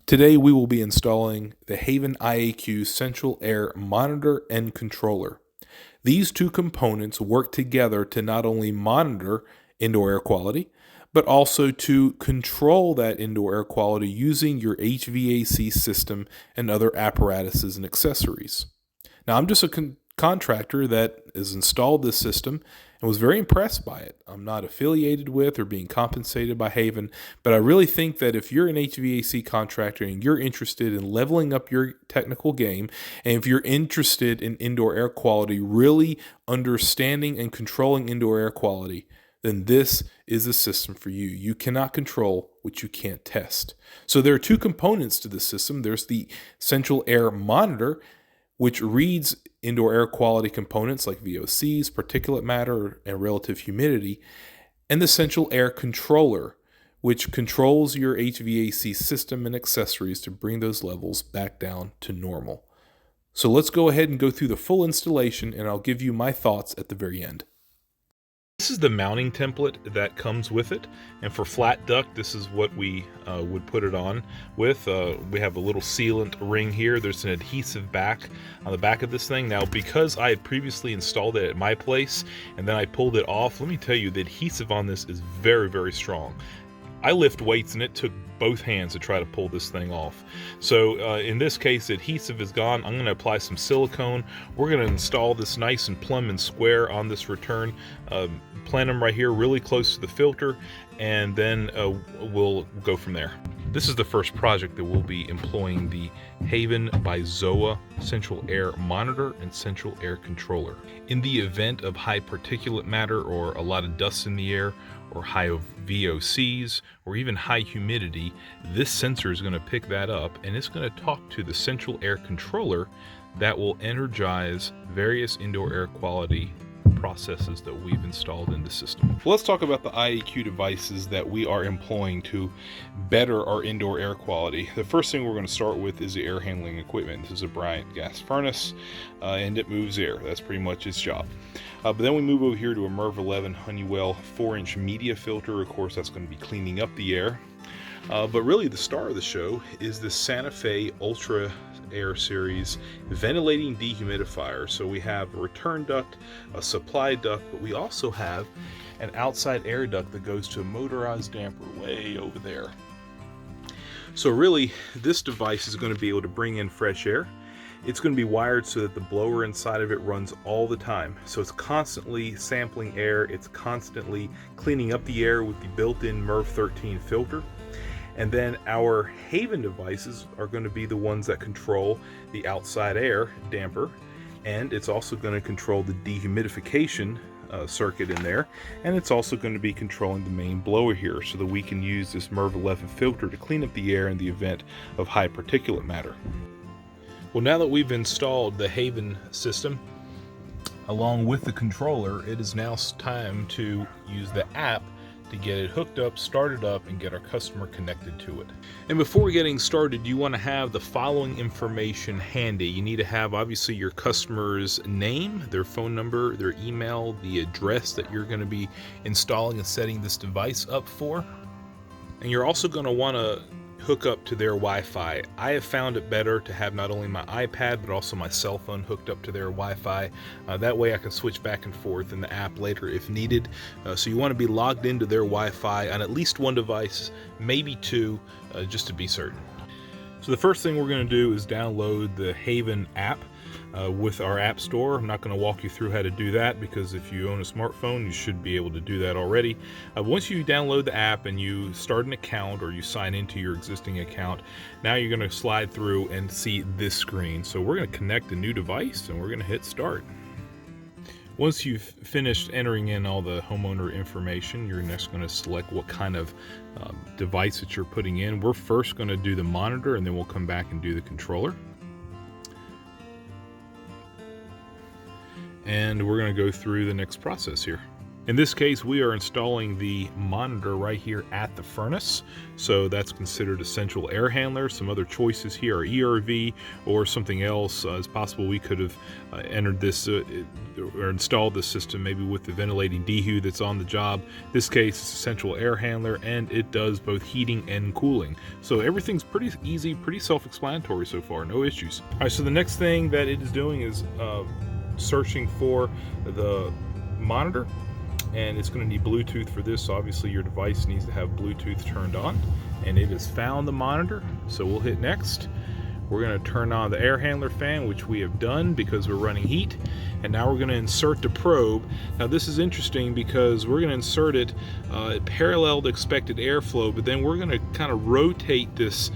Today we will be installing the Haven IAQ Central Air Monitor and Controller. These two components work together to not only monitor indoor air quality, but also to control that indoor air quality using your HVAC system and other apparatuses and accessories. Now, I'm just a contractor that has installed this system and was very impressed by it. I'm not affiliated with or being compensated by Haven, but I really think that if you're an HVAC contractor and you're interested in leveling up your technical game, and if you're interested in indoor air quality, really understanding and controlling indoor air quality, then this is a system for you. You cannot control what you can't test. So there are two components to the system. There's the Central Air Monitor, which reads indoor air quality components like VOCs, particulate matter, and relative humidity, and the Central Air Controller, which controls your HVAC system and accessories to bring those levels back down to normal. So let's go ahead and go through the full installation, and I'll give you my thoughts at the very end. This is the mounting template that comes with it, and for flat duct, this is what we would put it on with. We have a little sealant ring here. There's an adhesive back on the back of this thing. Now, because I had previously installed it at my place and then I pulled it off, let me tell you, the adhesive on this is very, very strong. I lift weights and it took both hands to try to pull this thing off. So in this case, the adhesive is gone. I'm going to apply some silicone. We're going to install this nice and plumb and square on this return. Plant them right here really close to the filter, and then we'll go from there. This is the first project that we'll be employing the Haven by ZOA Central Air Monitor and Central Air Controller. In the event of high particulate matter or a lot of dust in the air, or high VOCs, or even high humidity, this sensor is going to pick that up and it's going to talk to the Central Air Controller that will energize various indoor air quality processes that we've installed in the system. Well, let's talk about the IAQ devices that we are employing to better our indoor air quality. The first thing we're going to start with is the air handling equipment. This is a Bryant gas furnace, and it moves air. That's pretty much its job. But then we move over here to a MERV 11 Honeywell 4-inch media filter. Of course, that's going to be cleaning up the air. But really the star of the show is the Santa Fe Ultra Air Series ventilating dehumidifier. So we have a return duct, a supply duct, but we also have an outside air duct that goes to a motorized damper way over there. So really, this device is going to be able to bring in fresh air. It's going to be wired so that the blower inside of it runs all the time. So it's constantly sampling air. It's constantly cleaning up the air with the built-in MERV 13 filter. And then our Haven devices are going to be the ones that control the outside air damper. And it's also going to control the dehumidification circuit in there. And it's also going to be controlling the main blower here so that we can use this MERV 11 filter to clean up the air in the event of high particulate matter. Well, now that we've installed the Haven system along with the controller, it is now time to use the app to get it hooked up, started up, and get our customer connected to it. And before getting started, you want to have the following information handy. You need to have obviously your customer's name, their phone number, their email, the address that you're going to be installing and setting this device up for. And you're also going to want to hook up to their Wi-Fi. I have found it better to have not only my iPad but also my cell phone hooked up to their Wi-Fi. That way I can switch back and forth in the app later if needed. So you want to be logged into their Wi-Fi on at least one device, maybe two, just to be certain. So the first thing we're going to do is download the Haven app with our app store. I'm not going to walk you through how to do that because if you own a smartphone, you should be able to do that already. Once you download the app and you start an account or you sign into your existing account, now you're going to slide through and see this screen. So we're going to connect a new device and we're going to hit start. Once you've finished entering in all the homeowner information, you're next going to select what kind of device that you're putting in. We're first going to do the monitor and then we'll come back and do the controller. And we're going to go through the next process here. In this case, we are installing the monitor right here at the furnace. So that's considered a central air handler. Some other choices here are ERV or something else. It's possible we could have entered this or installed this system maybe with the ventilating DHU that's on the job. In this case, it's a central air handler, and it does both heating and cooling. So everything's pretty easy, pretty self-explanatory so far, no issues. All right, so the next thing that it is doing is searching for the monitor. And it's going to need Bluetooth for this. So obviously your device needs to have Bluetooth turned on, and it has found the monitor. So we'll hit next. We're going to turn on the air handler fan, which we have done because we're running heat. And now we're going to insert the probe. Now this is interesting because we're going to insert it parallel to expected airflow, but then we're going to kind of rotate this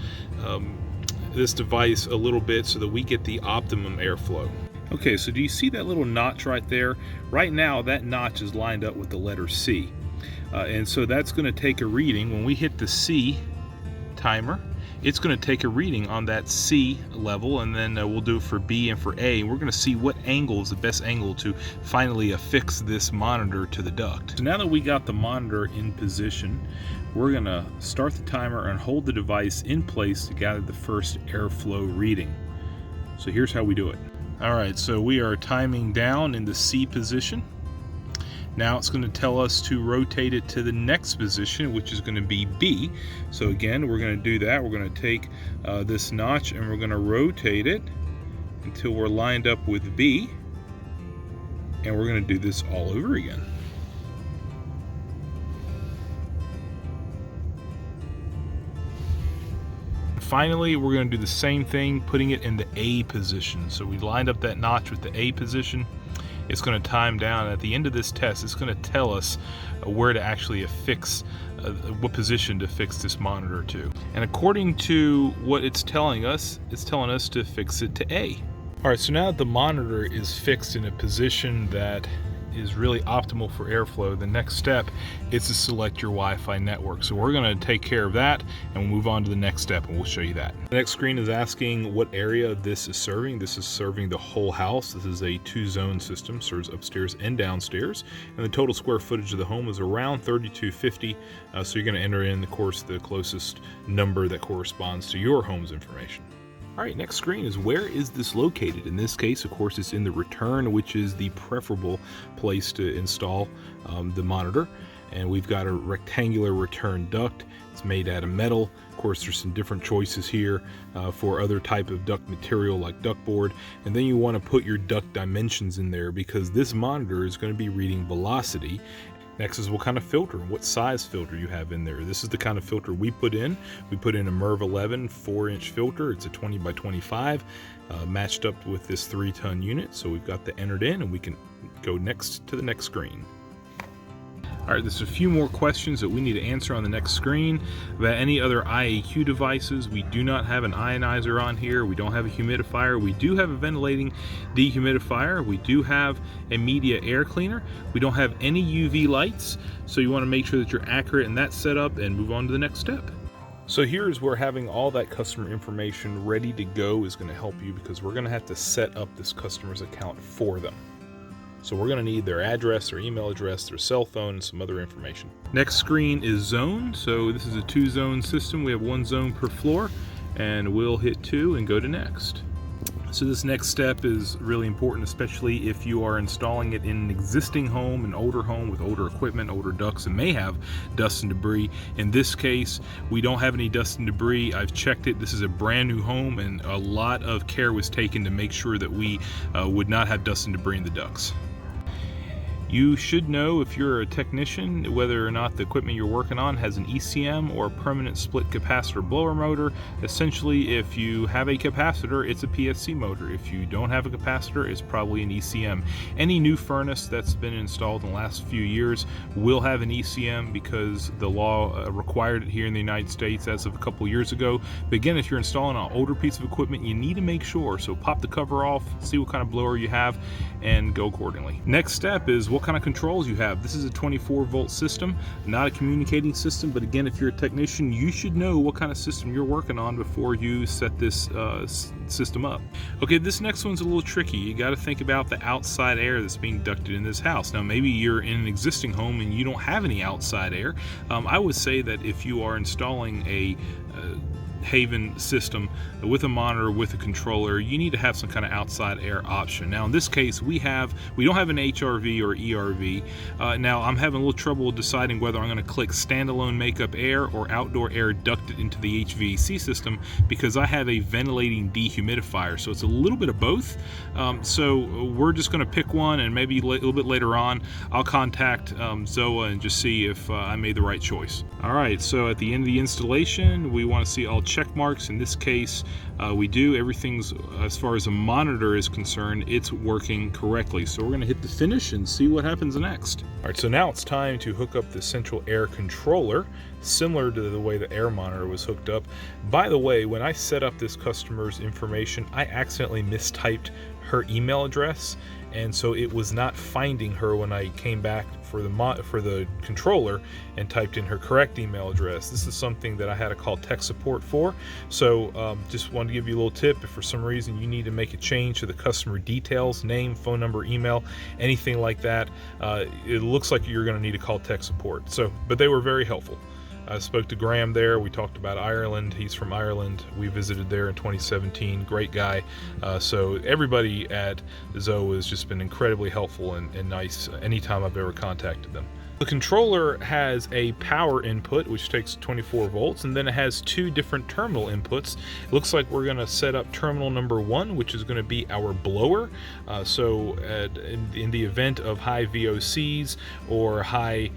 this device a little bit so that we get the optimum airflow. Okay, so do you see that little notch right there? Right now, that notch is lined up with the letter C. And so that's going to take a reading. When we hit the C timer, it's going to take a reading on that C level, and then we'll do it for B and for A. And we're going to see what angle is the best angle to finally affix this monitor to the duct. So now that we got the monitor in position, we're going to start the timer and hold the device in place to gather the first airflow reading. So here's how we do it. All right, so we are timing down in the C position. Now it's going to tell us to rotate it to the next position, which is going to be B. So again, we're going to do that. We're going to take this notch and we're going to rotate it until we're lined up with B. And we're going to do this all over again. Finally, we're going to do the same thing, putting it in the A position. So we lined up that notch with the A position. It's going to time down. At the end of this test, it's going to tell us where to actually affix, what position to fix this monitor to. And according to what it's telling us to fix it to A. All right, so now that the monitor is fixed in a position that is really optimal for airflow, the next step is to select your Wi-Fi network. So we're going to take care of that and we'll move on to the next step, and we'll show you that. The next screen is asking what area this is serving. This is serving the whole house. This is a 2-zone system, serves upstairs and downstairs, and the total square footage of the home is around 3250. So you're going to enter in, of course, the closest number that corresponds to your home's information. All right, next screen is where is this located? In this case, of course, it's in the return, which is the preferable place to install the monitor. And we've got a rectangular return duct. It's made out of metal. Of course, there's some different choices here for other type of duct material like duct board. And then you want to put your duct dimensions in there because this monitor is going to be reading velocity. Next is what kind of filter and what size filter you have in there. This is the kind of filter we put in. We put in a MERV 11 4-inch filter. It's a 20 by 25 matched up with this 3-ton unit. So we've got that entered in, and we can go next to the next screen. All right, there's a few more questions that we need to answer on the next screen about any other IAQ devices. We do not have an ionizer on here. We don't have a humidifier. We do have a ventilating dehumidifier. We do have a media air cleaner. We don't have any UV lights, so you want to make sure that you're accurate in that setup and move on to the next step. So here's where having all that customer information ready to go is going to help you, because we're going to have to set up this customer's account for them. So we're going to need their address, their email address, their cell phone, and some other information. Next screen is zone. So this is a 2-zone system. We have 1 zone per floor, and we'll hit 2 and go to next. So this next step is really important, especially if you are installing it in an existing home, an older home with older equipment, older ducts, and may have dust and debris. In this case, we don't have any dust and debris. I've checked it. This is a brand new home, and a lot of care was taken to make sure that we would not have dust and debris in the ducts. You should know, if you're a technician, whether or not the equipment you're working on has an ECM or a permanent split capacitor blower motor. Essentially, if you have a capacitor, it's a PSC motor. If you don't have a capacitor, it's probably an ECM. Any new furnace that's been installed in the last few years will have an ECM because the law required it here in the United States as of a couple years ago. But again, if you're installing an older piece of equipment, you need to make sure. So pop the cover off, see what kind of blower you have, and go accordingly. Next step is what what kind of controls you have. This is a 24-volt system, not a communicating system, but again, if you're a technician, you should know what kind of system you're working on before you set this system up. Okay, this next one's a little tricky. You got to think about the outside air that's being ducted in this house. Now, maybe you're in an existing home and you don't have any outside air. I would say that if you are installing a Haven system with a monitor, with a controller, you need to have some kind of outside air option. Now in this case we don't have an HRV or ERV. Now I'm having a little trouble deciding whether I'm going to click standalone makeup air or outdoor air ducted into the HVAC system, because I have a ventilating dehumidifier, so it's a little bit of both. So we're just going to pick one, and maybe a little bit later on I'll contact ZOA and just see if I made the right choice. Alright, so at the end of the installation we want to see all check marks. In this case we do. Everything's, as far as a monitor is concerned, it's working correctly. So we're going to hit the finish and see what happens next. Alright, so now it's time to hook up the central air controller, similar to the way the air monitor was hooked up. By the way, when I set up this customer's information, I accidentally mistyped her email address, and so it was not finding her when I came back for the controller and typed in her correct email address. This is something that I had to call tech support for. So just wanted to give you a little tip. If for some reason you need to make a change to the customer details, name, phone number, email, anything like that, it looks like you're going to need to call tech support. So, but they were very helpful. I spoke to Graham there. We talked about Ireland. He's from Ireland. We visited there in 2017. Great guy. So everybody at ZOA has just been incredibly helpful and nice anytime I've ever contacted them. The controller has a power input, which takes 24 volts, and then it has two different terminal inputs. It looks like we're going to set up terminal number 1, which is going to be our blower. So in the event of high VOCs or high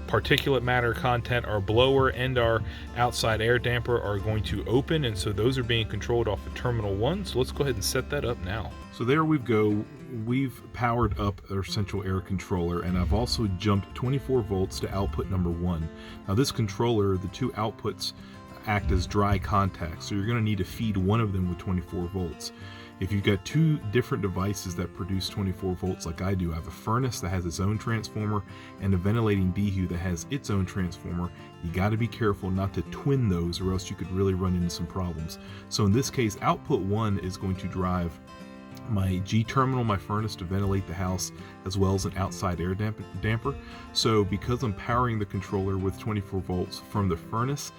particulate matter content, our blower and our outside air damper are going to open, and so those are being controlled off of terminal 1. So let's go ahead and set that up now. So there we go. We've powered up our central air controller, and I've also jumped 24 volts to output number 1. Now this controller, the two outputs act as dry contacts, so you're going to need to feed one of them with 24 volts. If you've got two different devices that produce 24 volts like I do, I have a furnace that has its own transformer and a ventilating dehu that has its own transformer. You got to be careful not to twin those, or else you could really run into some problems. So in this case, output 1 is going to drive my G terminal, my furnace, to ventilate the house, as well as an outside air damper. So because I'm powering the controller with 24 volts from the furnace,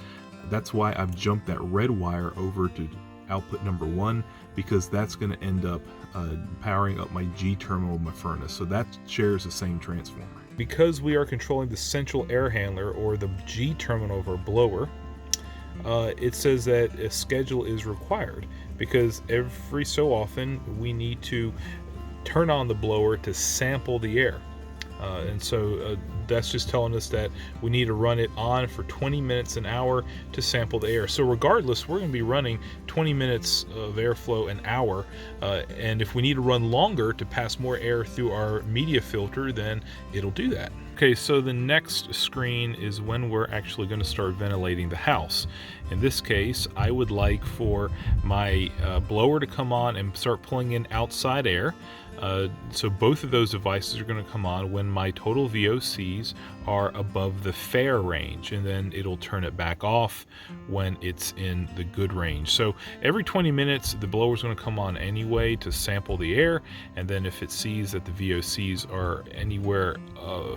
that's why I've jumped that red wire over to output number 1, because that's going to end up powering up my G terminal of my furnace. So that shares the same transformer. Because we are controlling the central air handler, or the G terminal of our blower, it says that a schedule is required, because every so often we need to turn on the blower to sample the air. And so that's just telling us that we need to run it on for 20 minutes an hour to sample the air. So regardless, we're going to be running 20 minutes of airflow an hour, and if we need to run longer to pass more air through our media filter, then it'll do that. Okay, so the next screen is when we're actually going to start ventilating the house. In this case, I would like for my blower to come on and start pulling in outside air. So both of those devices are going to come on when my total VOCs are above the fair range, and then it'll turn it back off when it's in the good range. So every 20 minutes the blower is going to come on anyway to sample the air, and then if it sees that the VOCs are anywhere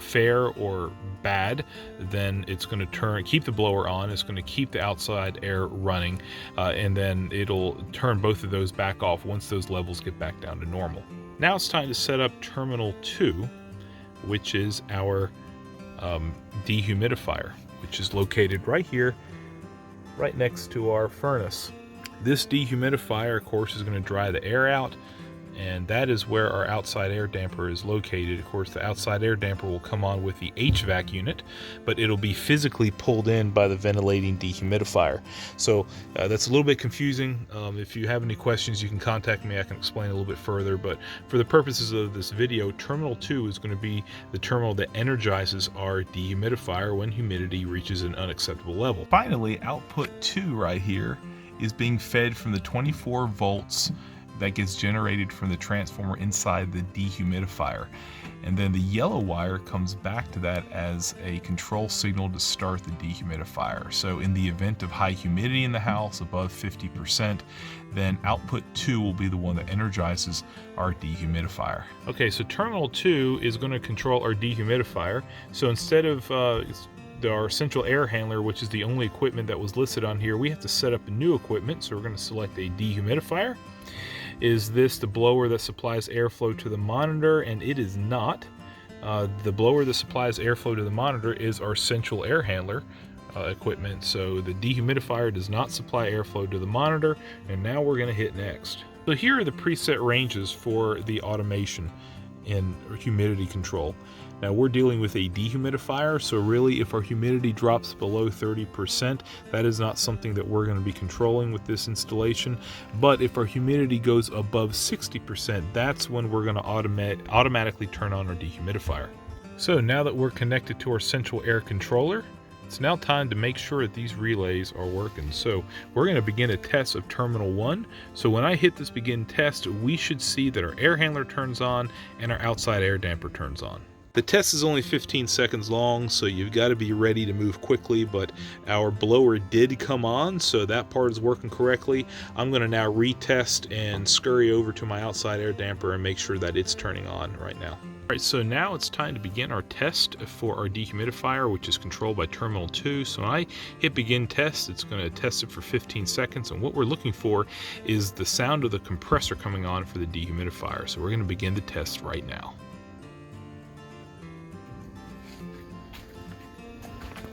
fair or bad, then it's going to keep the blower on. It's going to keep the outside air running, and then it'll turn both of those back off once those levels get back down to normal. Now it's time to set up terminal 2, which is our dehumidifier, which is located right here, right next to our furnace. This dehumidifier, of course, is going to dry the air out, and that is where our outside air damper is located. Of course, the outside air damper will come on with the HVAC unit, but it'll be physically pulled in by the ventilating dehumidifier. So that's a little bit confusing. If you have any questions, you can contact me. I can explain a little bit further, but for the purposes of this video, terminal 2 is going to be the terminal that energizes our dehumidifier when humidity reaches an unacceptable level. Finally, output 2 right here is being fed from the 24 volts that gets generated from the transformer inside the dehumidifier. And then the yellow wire comes back to that as a control signal to start the dehumidifier. So in the event of high humidity in the house, above 50%, then output 2 will be the one that energizes our dehumidifier. Okay, so terminal 2 is going to control our dehumidifier. So instead of our central air handler, which is the only equipment that was listed on here, we have to set up a new equipment. So we're going to select a dehumidifier. Is this the blower that supplies airflow to the monitor? And it is not. The blower that supplies airflow to the monitor is our central air handler equipment. So the dehumidifier does not supply airflow to the monitor. And now we're going to hit next. So here are the preset ranges for the automation in humidity control. Now we're dealing with a dehumidifier, so really if our humidity drops below 30%, that is not something that we're going to be controlling with this installation. But if our humidity goes above 60%, that's when we're going to automatically turn on our dehumidifier. So now that we're connected to our central air controller, it's now time to make sure that these relays are working. So we're going to begin a test of terminal 1. So when I hit this begin test, we should see that our air handler turns on and our outside air damper turns on. The test is only 15 seconds long, so you've got to be ready to move quickly, but our blower did come on, so that part is working correctly. I'm going to now retest and scurry over to my outside air damper and make sure that it's turning on right now. Alright, so now it's time to begin our test for our dehumidifier, which is controlled by terminal 2. So when I hit begin test, it's going to test it for 15 seconds, and what we're looking for is the sound of the compressor coming on for the dehumidifier. So we're going to begin the test right now.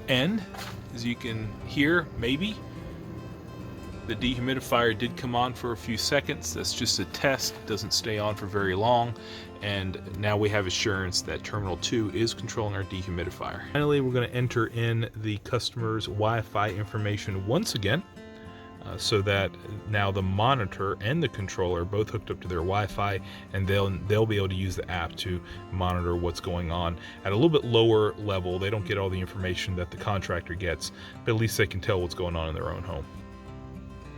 And as you can hear, maybe the dehumidifier did come on for a few seconds. That's just a test, it doesn't stay on for very long. And now we have assurance that terminal 2 is controlling our dehumidifier. Finally, we're going to enter in the customer's Wi-Fi information once again, so that now the monitor and the controller are both hooked up to their Wi-Fi, and they'll be able to use the app to monitor what's going on at a little bit lower level. They don't get all the information that the contractor gets, but at least they can tell what's going on in their own home.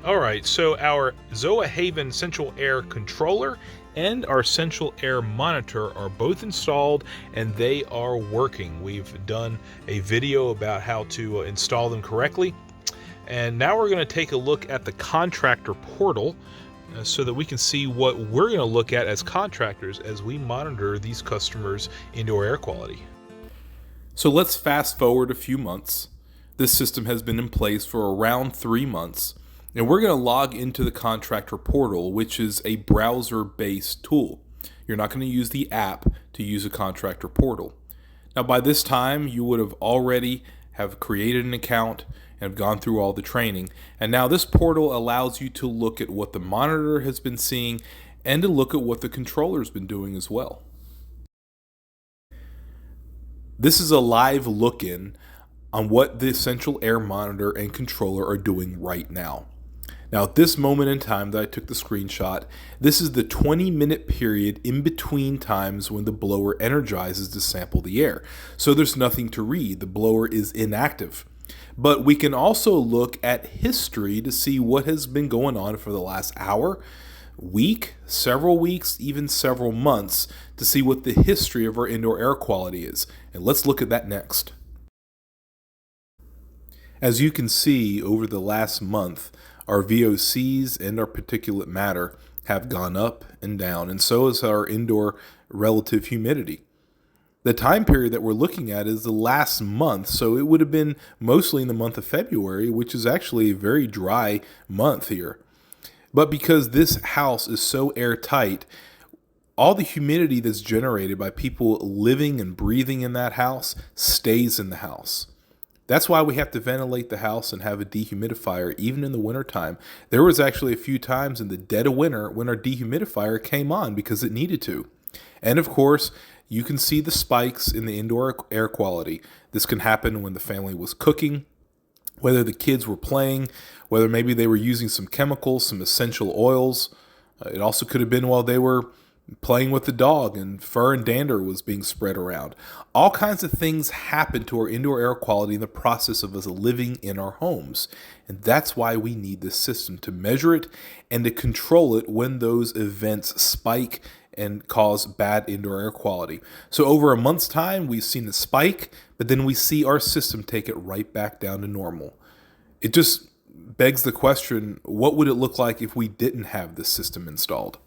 Alright, so our Zoa Haven Central Air Controller and our Central Air Monitor are both installed and they are working. We've done a video about how to install them correctly. And now we're going to take a look at the contractor portal so that we can see what we're going to look at as contractors as we monitor these customers' indoor air quality. So let's fast forward a few months. This system has been in place for around 3 months, and we're going to log into the contractor portal, which is a browser-based tool. You're not going to use the app to use a contractor portal. Now by this time you would have already have created an account and have gone through all the training. And now this portal allows you to look at what the monitor has been seeing and to look at what the controller's been doing as well. This is a live look-in on what the central air monitor and controller are doing right now. Now at this moment in time that I took the screenshot, this is the 20-minute period in between times when the blower energizes to sample the air. So there's nothing to read. The blower is inactive. But we can also look at history to see what has been going on for the last hour, week, several weeks, even several months to see what the history of our indoor air quality is. And let's look at that next. As you can see, over the last month, our VOCs and our particulate matter have gone up and down, and so has our indoor relative humidity. The time period that we're looking at is the last month, so it would have been mostly in the month of February, which is actually a very dry month here. But because this house is so airtight, all the humidity that's generated by people living and breathing in that house stays in the house. That's why we have to ventilate the house and have a dehumidifier even in the wintertime. There was actually a few times in the dead of winter when our dehumidifier came on because it needed to. And of course, you can see the spikes in the indoor air quality. This can happen when the family was cooking, whether the kids were playing, whether maybe they were using some chemicals, some essential oils. It also could have been while they were playing with the dog and fur and dander was being spread around. All kinds of things happen to our indoor air quality in the process of us living in our homes. And that's why we need this system to measure it and to control it when those events spike and cause bad indoor air quality. So over a month's time, we've seen the spike, but then we see our system take it right back down to normal. It just begs the question, what would it look like if we didn't have this system installed?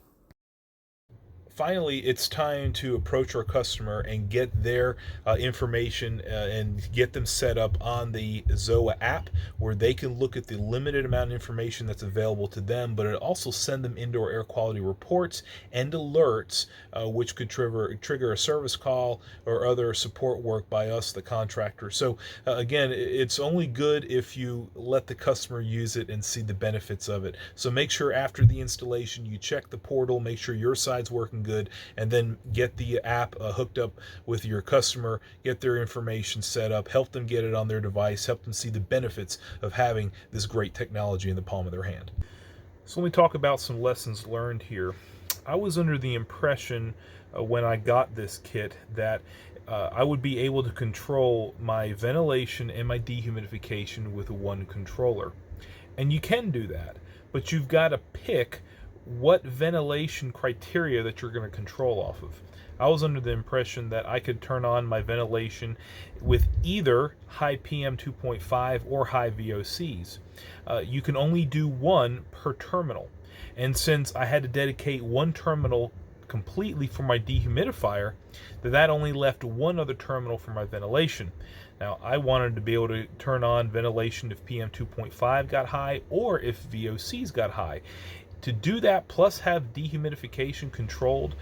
Finally, it's time to approach our customer and get their information and get them set up on the ZOA app, where they can look at the limited amount of information that's available to them, but it also send them indoor air quality reports and alerts, which could trigger a service call or other support work by us, the contractor. So again, it's only good if you let the customer use it and see the benefits of it. So make sure after the installation you check the portal, make sure your side's working good, and then get the app hooked up with your customer, get their information set up, help them get it on their device, help them see the benefits of having this great technology in the palm of their hand. So let me talk about some lessons learned here. I was under the impression when I got this kit that I would be able to control my ventilation and my dehumidification with one controller. And you can do that, but you've got to pick what ventilation criteria that you're going to control off of. I was under the impression that I could turn on my ventilation with either high PM 2.5 or high VOCs. You can only do one per terminal. And since I had to dedicate one terminal completely for my dehumidifier, that only left one other terminal for my ventilation. Now, I wanted to be able to turn on ventilation if PM 2.5 got high or if VOCs got high. To do that, plus have dehumidification controlled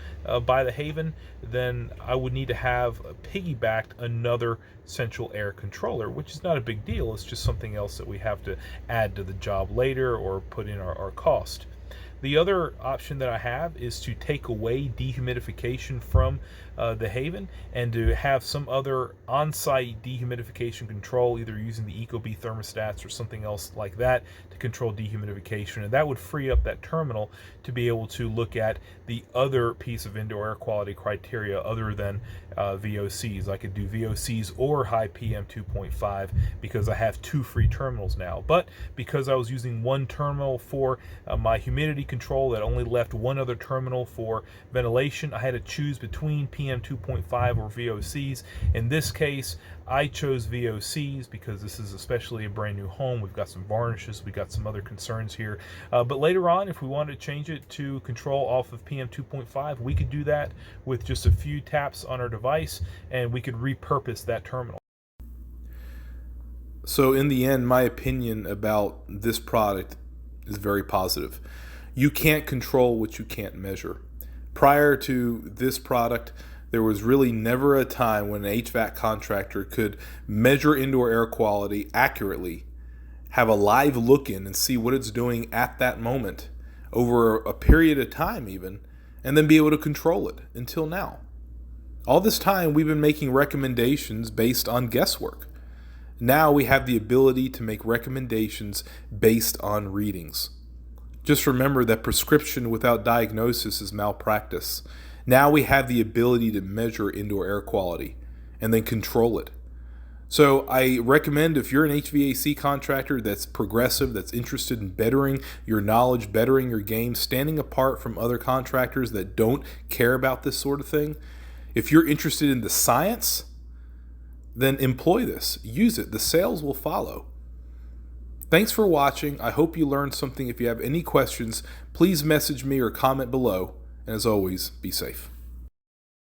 by the Haven, then I would need to have piggybacked another central air controller, which is not a big deal. It's just something else that we have to add to the job later or put in our cost. The other option that I have is to take away dehumidification from the Haven and to have some other on-site dehumidification control, either using the Ecobee thermostats or something else like that to control dehumidification. And that would free up that terminal to be able to look at the other piece of indoor air quality criteria other than VOCs. I could do VOCs or high PM 2.5 because I have two free terminals now. But because I was using one terminal for my humidity control that only left one other terminal for ventilation, I had to choose between PM 2.5 or VOCs. In this case, I chose VOCs because this is especially a brand new home. We've got some varnishes, we've got some other concerns here. But later on, if we wanted to change it to control off of PM 2.5, we could do that with just a few taps on our device, and we could repurpose that terminal. So in the end, my opinion about this product is very positive. You can't control what you can't measure. Prior to this product, there was really never a time when an HVAC contractor could measure indoor air quality accurately, have a live look in and see what it's doing at that moment over a period of time even, and then be able to control it until now. All this time we've been making recommendations based on guesswork. Now we have the ability to make recommendations based on readings. Just remember that prescription without diagnosis is malpractice. Now we have the ability to measure indoor air quality and then control it. So I recommend, if you're an HVAC contractor that's progressive, that's interested in bettering your knowledge, bettering your game, standing apart from other contractors that don't care about this sort of thing, if you're interested in the science, then employ this, use it. The sales will follow. Thanks for watching. I hope you learned something. If you have any questions, please message me or comment below. And as always, be safe.